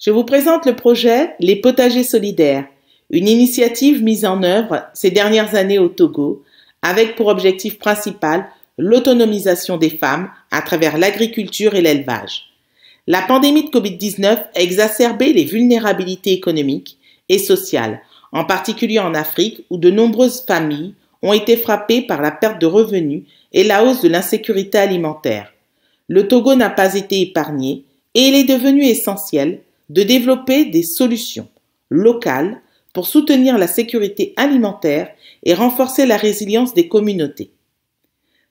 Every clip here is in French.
Je vous présente le projet Les Potagers Solidaires, une initiative mise en œuvre ces dernières années au Togo, avec pour objectif principal l'autonomisation des femmes à travers l'agriculture et l'élevage. La pandémie de Covid-19 a exacerbé les vulnérabilités économiques et sociales, en particulier en Afrique où de nombreuses familles ont été frappées par la perte de revenus et la hausse de l'insécurité alimentaire. Le Togo n'a pas été épargné et il est devenu essentiel de développer des solutions locales pour soutenir la sécurité alimentaire et renforcer la résilience des communautés.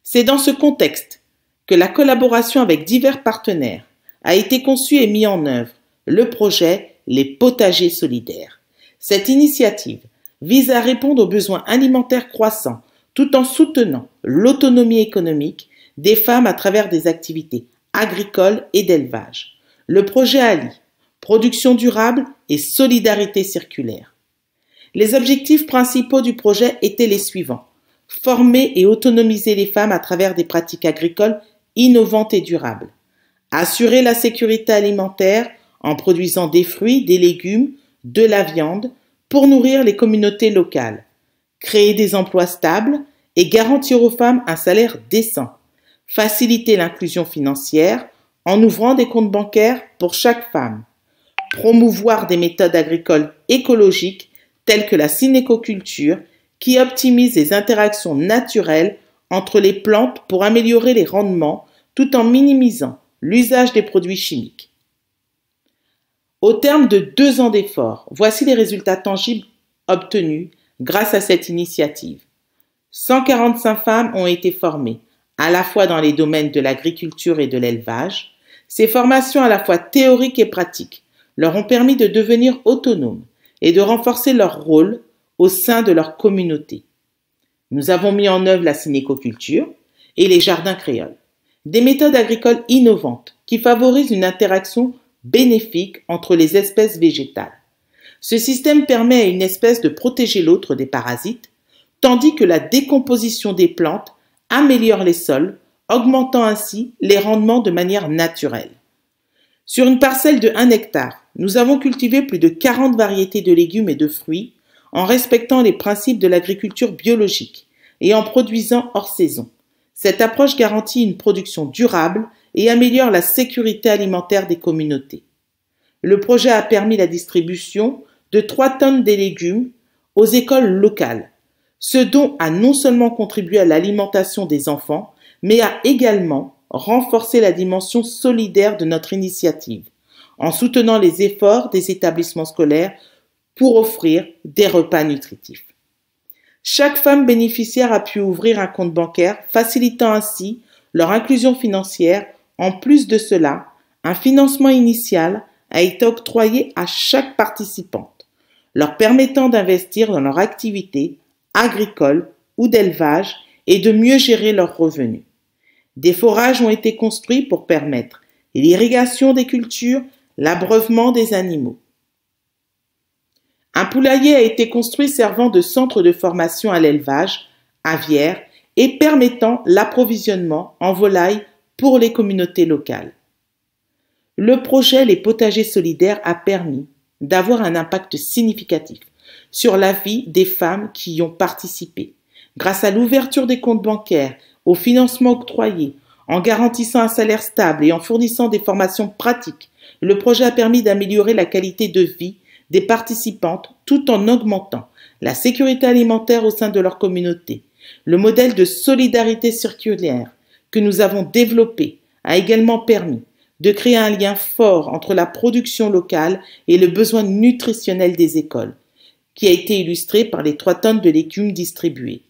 C'est dans ce contexte que la collaboration avec divers partenaires a été conçue et mis en œuvre le projet Les Potagers Solidaires. Cette initiative vise à répondre aux besoins alimentaires croissants tout en soutenant l'autonomie économique des femmes à travers des activités agricoles et d'élevage. Le projet allie production durable et solidarité circulaire. Les objectifs principaux du projet étaient les suivants: former et autonomiser les femmes à travers des pratiques agricoles innovantes et durables, assurer la sécurité alimentaire en produisant des fruits, des légumes, de la viande pour nourrir les communautés locales, créer des emplois stables et garantir aux femmes un salaire décent, faciliter l'inclusion financière en ouvrant des comptes bancaires pour chaque femme, promouvoir des méthodes agricoles écologiques telles que la synécoculture qui optimise les interactions naturelles entre les plantes pour améliorer les rendements tout en minimisant l'usage des produits chimiques. Au terme de 2 ans d'efforts, voici les résultats tangibles obtenus grâce à cette initiative. 145 femmes ont été formées, à la fois dans les domaines de l'agriculture et de l'élevage. Ces formations à la fois théoriques et pratiques leur ont permis de devenir autonomes et de renforcer leur rôle au sein de leur communauté. Nous avons mis en œuvre la synécoculture et les jardins créoles, des méthodes agricoles innovantes qui favorisent une interaction bénéfique entre les espèces végétales. Ce système permet à une espèce de protéger l'autre des parasites, tandis que la décomposition des plantes améliore les sols, augmentant ainsi les rendements de manière naturelle. Sur une parcelle de 1 hectare, nous avons cultivé plus de 40 variétés de légumes et de fruits en respectant les principes de l'agriculture biologique et en produisant hors saison. Cette approche garantit une production durable et améliore la sécurité alimentaire des communautés. Le projet a permis la distribution de 3 tonnes de légumes aux écoles locales. Ce don a non seulement contribué à l'alimentation des enfants, mais a également renforcé la dimension solidaire de notre initiative, en soutenant les efforts des établissements scolaires pour offrir des repas nutritifs. Chaque femme bénéficiaire a pu ouvrir un compte bancaire, facilitant ainsi leur inclusion financière. En plus de cela, un financement initial a été octroyé à chaque participante, leur permettant d'investir dans leur activité agricole ou d'élevage et de mieux gérer leurs revenus. Des forages ont été construits pour permettre l'irrigation des cultures, l'abreuvement des animaux. Un poulailler a été construit servant de centre de formation à l'élevage aviaire et permettant l'approvisionnement en volailles pour les communautés locales. Le projet Les Potagers Solidaires a permis d'avoir un impact significatif sur la vie des femmes qui y ont participé, grâce à l'ouverture des comptes bancaires, au financement octroyé, en garantissant un salaire stable et en fournissant des formations pratiques. Le projet a permis d'améliorer la qualité de vie des participantes tout en augmentant la sécurité alimentaire au sein de leur communauté. Le modèle de solidarité circulaire que nous avons développé a également permis de créer un lien fort entre la production locale et le besoin nutritionnel des écoles, qui a été illustré par les 3 tonnes de légumes distribués.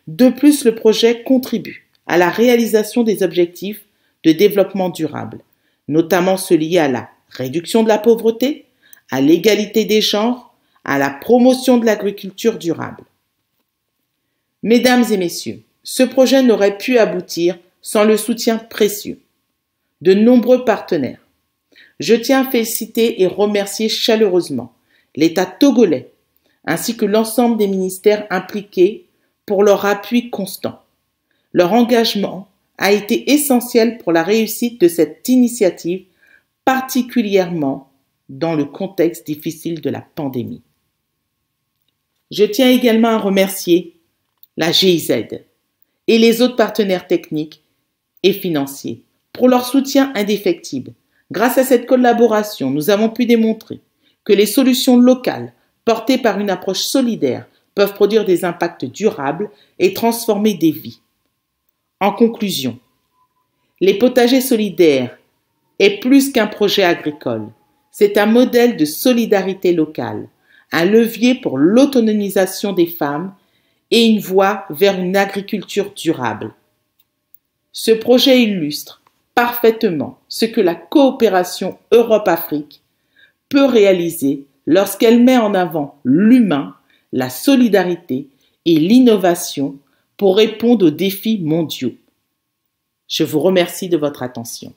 De plus, le projet contribue à la réalisation des objectifs de développement durable, notamment ceux liés à la réduction de la pauvreté, à l'égalité des genres, à la promotion de l'agriculture durable. Mesdames et messieurs, ce projet n'aurait pu aboutir sans le soutien précieux de nombreux partenaires. Je tiens à féliciter et remercier chaleureusement l'État togolais ainsi que l'ensemble des ministères impliqués pour leur appui constant. Leur engagement a été essentiel pour la réussite de cette initiative particulièrement dans le contexte difficile de la pandémie. Je tiens également à remercier la GIZ et les autres partenaires techniques et financiers pour leur soutien indéfectible. Grâce à cette collaboration, nous avons pu démontrer que les solutions locales portées par une approche solidaire peuvent produire des impacts durables et transformer des vies. En conclusion, les potagers solidaires est plus qu'un projet agricole. C'est un modèle de solidarité locale, un levier pour l'autonomisation des femmes et une voie vers une agriculture durable. Ce projet illustre parfaitement ce que la coopération Europe-Afrique peut réaliser lorsqu'elle met en avant l'humain, la solidarité et l'innovation pour répondre aux défis mondiaux. Je vous remercie de votre attention.